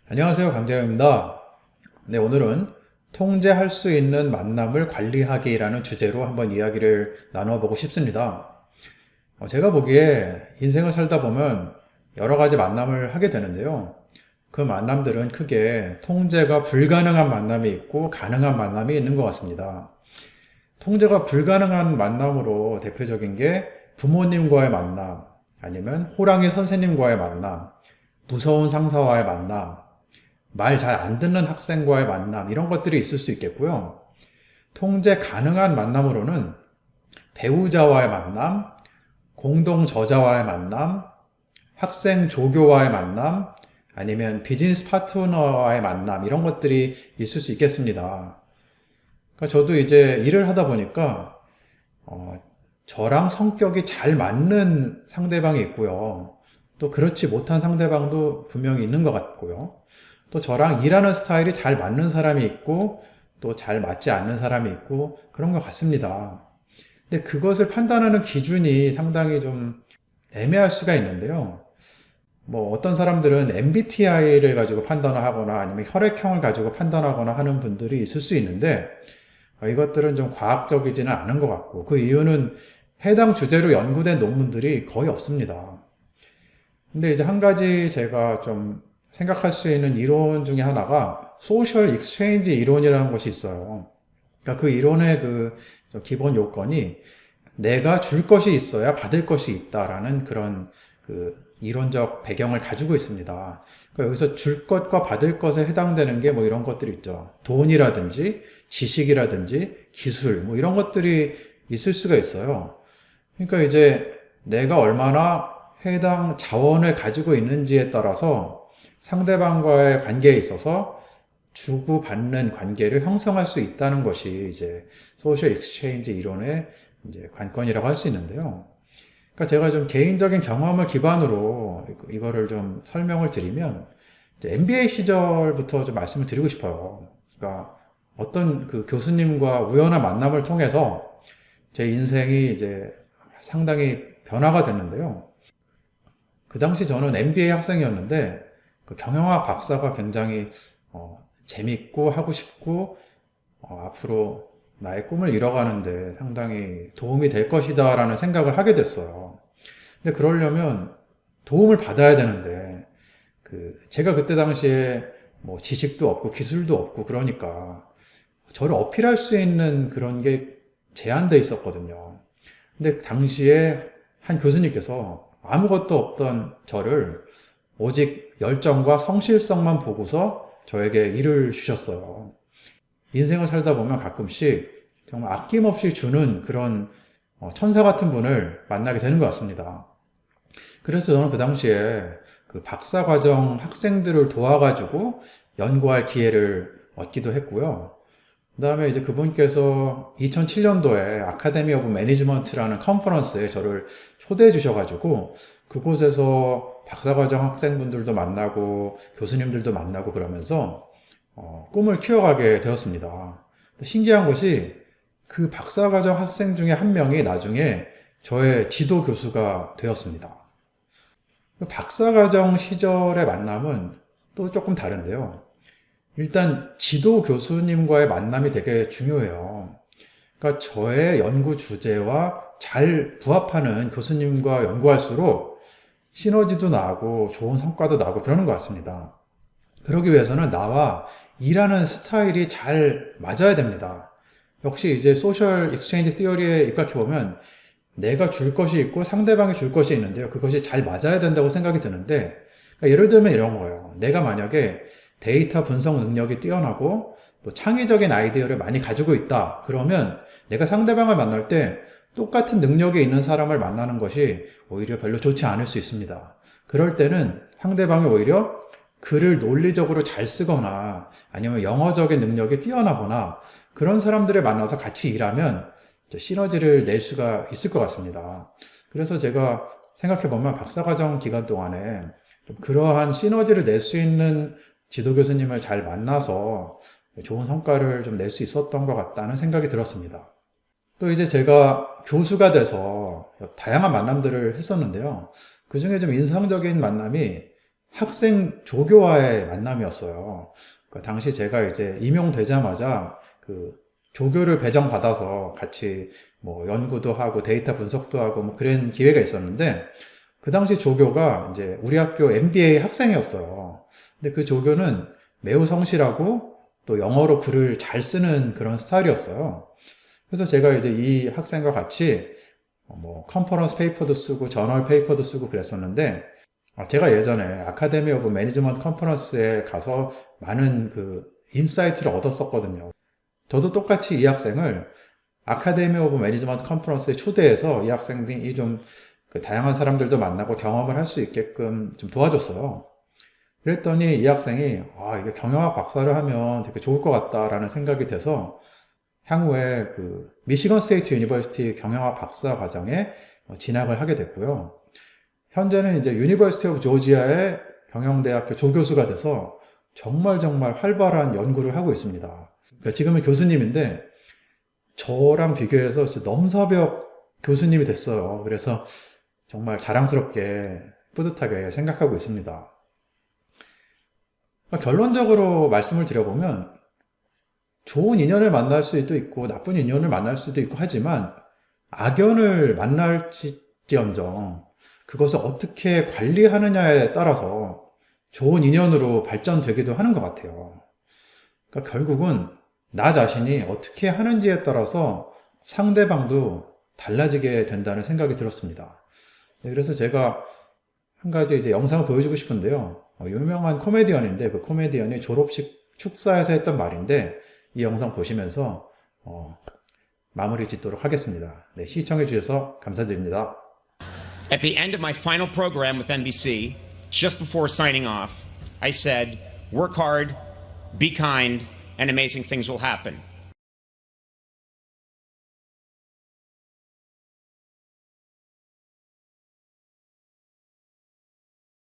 안녕하세요. 강재영입니다. 네, 오늘은 통제할 수 있는 만남을 관리하기라는 주제로 한번 이야기를 나눠보고 싶습니다. 제가 보기에 인생을 살다 보면 여러 가지 만남을 하게 되는데요. 그 만남들은 크게 통제가 불가능한 만남이 있고 가능한 만남이 있는 것 같습니다. 통제가 불가능한 만남으로 대표적인 게 부모님과의 만남, 아니면 호랑이 선생님과의 만남, 무서운 상사와의 만남, 말 잘 안 듣는 학생과의 만남, 이런 것들이 있을 수 있겠고요. 통제 가능한 만남으로는 배우자와의 만남, 공동 저자와의 만남, 학생 조교와의 만남, 아니면 비즈니스 파트너와의 만남, 이런 것들이 있을 수 있겠습니다. 그러니까 저도 이제 일을 하다 보니까 저랑 성격이 잘 맞는 상대방이 있고요. 또 그렇지 못한 상대방도 분명히 있는 것 같고요. 또 저랑 일하는 스타일이 잘 맞는 사람이 있고 또 잘 맞지 않는 사람이 있고 그런 것 같습니다. 근데 그것을 판단하는 기준이 상당히 좀 애매할 수가 있는데요. 뭐 어떤 사람들은 MBTI를 가지고 판단을 하거나 아니면 혈액형을 가지고 판단하거나 하는 분들이 있을 수 있는데 이것들은 좀 과학적이지는 않은 것 같고 그 이유는 해당 주제로 연구된 논문들이 거의 없습니다. 근데 이제 한 가지 제가 좀 생각할 수 있는 이론 중에 하나가 소셜 익스체인지 이론이라는 것이 있어요. 그러니까 그 이론의 그 기본 요건이 내가 줄 것이 있어야 받을 것이 있다라는 그런 그 이론적 배경을 가지고 있습니다. 그러니까 여기서 줄 것과 받을 것에 해당되는 게 뭐 이런 것들이 있죠. 돈이라든지 지식이라든지 기술 뭐 이런 것들이 있을 수가 있어요. 그러니까 이제 내가 얼마나 해당 자원을 가지고 있는지에 따라서 상대방과의 관계에 있어서 주고받는 관계를 형성할 수 있다는 것이 이제 소셜 익스체인지 이론의 이제 관건이라고 할 수 있는데요. 그러니까 제가 좀 개인적인 경험을 기반으로 이거를 좀 설명을 드리면 MBA 시절부터 좀 말씀을 드리고 싶어요. 그러니까 어떤 그 교수님과 우연한 만남을 통해서 제 인생이 이제 상당히 변화가 됐는데요. 그 당시 저는 MBA 학생이었는데 그 경영학 박사가 굉장히 재밌고 하고 싶고 앞으로 나의 꿈을 이뤄가는데 상당히 도움이 될 것이다 라는 생각을 하게 됐어요. 근데 그러려면 도움을 받아야 되는데 제가 그때 당시에 뭐 지식도 없고 기술도 없고 그러니까 저를 어필할 수 있는 그런 게 제한돼 있었거든요. 근데 당시에 한 교수님께서 아무것도 없던 저를 오직 열정과 성실성만 보고서 저에게 일을 주셨어요. 인생을 살다 보면 가끔씩 정말 아낌없이 주는 그런 천사 같은 분을 만나게 되는 것 같습니다. 그래서 저는 그 당시에 그 박사과정 학생들을 도와가지고 연구할 기회를 얻기도 했고요. 그 다음에 이제 그분께서 2007년도에 아카데미 오브 매니지먼트라는 컨퍼런스에 저를 초대해 주셔가지고 그곳에서 박사과정 학생분들도 만나고 교수님들도 만나고 그러면서 꿈을 키워가게 되었습니다. 신기한 것이 그 박사과정 학생 중에 한 명이 나중에 저의 지도 교수가 되었습니다. 박사과정 시절의 만남은 또 조금 다른데요. 일단 지도 교수님과의 만남이 되게 중요해요. 그러니까 저의 연구 주제와 잘 부합하는 교수님과 연구할수록 시너지도 나고 좋은 성과도 나고 그러는 것 같습니다. 그러기 위해서는 나와 일하는 스타일이 잘 맞아야 됩니다. 역시 이제 소셜 익스체인지 티어리에 입각해보면 내가 줄 것이 있고 상대방이 줄 것이 있는데요. 그것이 잘 맞아야 된다고 생각이 드는데 그러니까 예를 들면 이런 거예요. 내가 만약에 데이터 분석 능력이 뛰어나고 또 창의적인 아이디어를 많이 가지고 있다. 그러면 내가 상대방을 만날 때 똑같은 능력이 있는 사람을 만나는 것이 오히려 별로 좋지 않을 수 있습니다. 그럴 때는 상대방이 오히려 글을 논리적으로 잘 쓰거나 아니면 영어적인 능력이 뛰어나거나 그런 사람들을 만나서 같이 일하면 시너지를 낼 수가 있을 것 같습니다. 그래서 제가 생각해보면 박사과정 기간 동안에 좀 그러한 시너지를 낼 수 있는 지도 교수님을 잘 만나서 좋은 성과를 좀 낼 수 있었던 것 같다는 생각이 들었습니다. 또 이제 제가 교수가 돼서 다양한 만남들을 했었는데요. 그 중에 좀 인상적인 만남이 학생 조교와의 만남이었어요. 그 당시 제가 이제 임용되자마자 그 조교를 배정받아서 같이 뭐 연구도 하고 데이터 분석도 하고 뭐 그런 기회가 있었는데 그 당시 조교가 이제 우리 학교 MBA 학생이었어요. 근데 그 조교는 매우 성실하고 또 영어로 글을 잘 쓰는 그런 스타일이었어요. 그래서 제가 이제 이 학생과 같이 뭐 컨퍼런스 페이퍼도 쓰고 저널 페이퍼도 쓰고 그랬었는데 제가 예전에 아카데미 오브 매니지먼트 컨퍼런스에 가서 많은 그 인사이트를 얻었었거든요. 저도 똑같이 이 학생을 아카데미 오브 매니지먼트 컨퍼런스에 초대해서 이 학생들이 좀 그 다양한 사람들도 만나고 경험을 할 수 있게끔 좀 도와줬어요. 그랬더니 이 학생이 이게 경영학 박사를 하면 되게 좋을 것 같다라는 생각이 돼서 향후에 그 미시건 스테이트 유니버시티 경영학 박사 과정에 진학을 하게 됐고요. 현재는 이제 유니버시티 오브 조지아의 경영대학교 조교수가 돼서 정말 활발한 연구를 하고 있습니다. 그러니까 지금은 교수님인데 저랑 비교해서 넘사벽 교수님이 됐어요. 그래서 정말 자랑스럽게 뿌듯하게 생각하고 있습니다. 결론적으로 말씀을 드려보면 좋은 인연을 만날 수도 있고 나쁜 인연을 만날 수도 있고 하지만 악연을 만날지언정 그것을 어떻게 관리하느냐에 따라서 좋은 인연으로 발전되기도 하는 것 같아요. 그러니까 결국은 나 자신이 어떻게 하는지에 따라서 상대방도 달라지게 된다는 생각이 들었습니다. 그래서 제가 한 가지 이제 영상을 보여주고 싶은데요. 유명한 코미디언인데 그 코미디언이 졸업식 축사에서 했던 말인데 이 영상 보시면서 마무리 짓도록 하겠습니다. 네, 시청해 주셔서 감사드립니다. At the end of my final program with NBC, just before signing off, I said, work hard, be kind, and amazing things will happen.